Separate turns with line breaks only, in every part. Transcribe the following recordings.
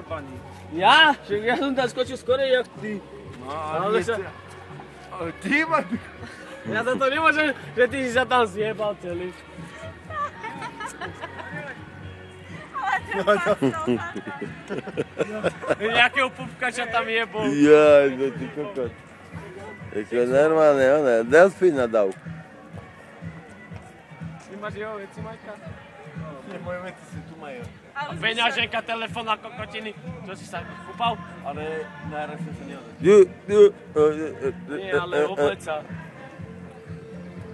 jebaný.
Ja? Však ja som tam skočil skorej, jak ty.
No, ale ty ma...
Ja za to nemôžem, že ty si sa tam zjebal celý. Nejakého pupkača tam jebol.
Jaj, no ty kokot. Jako normálne, ona, delfína dal.
Ty máš jeho veci, Majka?
Nie, moje veci si tu majú.
A peňaženka, telefón a kokotiny. Čo si sa kúpal?
Ale najraz som sa neodol.
Nie, ale obleca.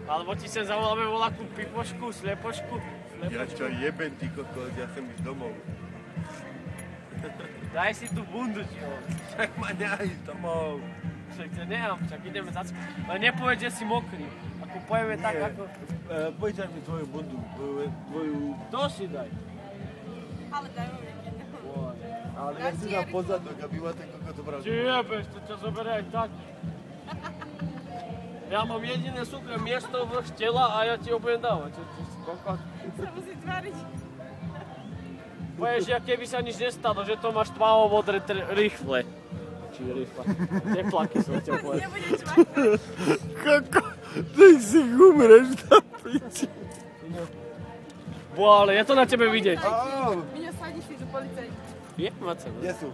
Alebo ti sem zavoláme voľakú pipošku, slepošku.
Ja čo jebem, ty kokot, ja chcem ísť domov.
Daj si tú bundu, čo?
Však ma neísť domov.
Však to nechám, však ideme zackať. Ale nepoveď, že si mokrý. Ako pojeme tak, ako...
Poďte mi tvoju bundu, tvoju...
To si daj.
Ale daj ho niekedy.
Ale ja si na pozadok, aby ma ten kokot zobral.
Ty jebeš, to ťa zoberie aj tak. Ja mám jediné súkré miesto v tela a ja ti ho budem dávať. Čo si kokot?
Sa musí tváriť.
Povieš, jak keby sa nič nestalo, že to máš tmavo-modré rýchle. Či rýchle. Teplaky som chcel povedať.
Nebudeš makať.
Kokot, ty si umreš na piči.
Bo, ale je to na tebe vidieť.
Mňa sadí si do policajti.
Je, Mace.
Kde sú?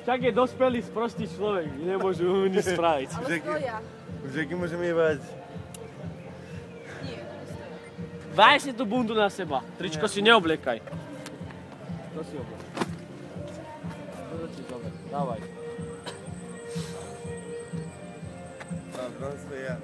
Tak je dospelý, sprostý človek. Nemôžu nič spraviť.
Ale stoja.
Už aký môžeme jebať?
Nie, stoja.
Daj si tú bundu na seba. Tričko si neobliekaj. To si obliekaj. To si zober. Dávaj.
Tam stoja.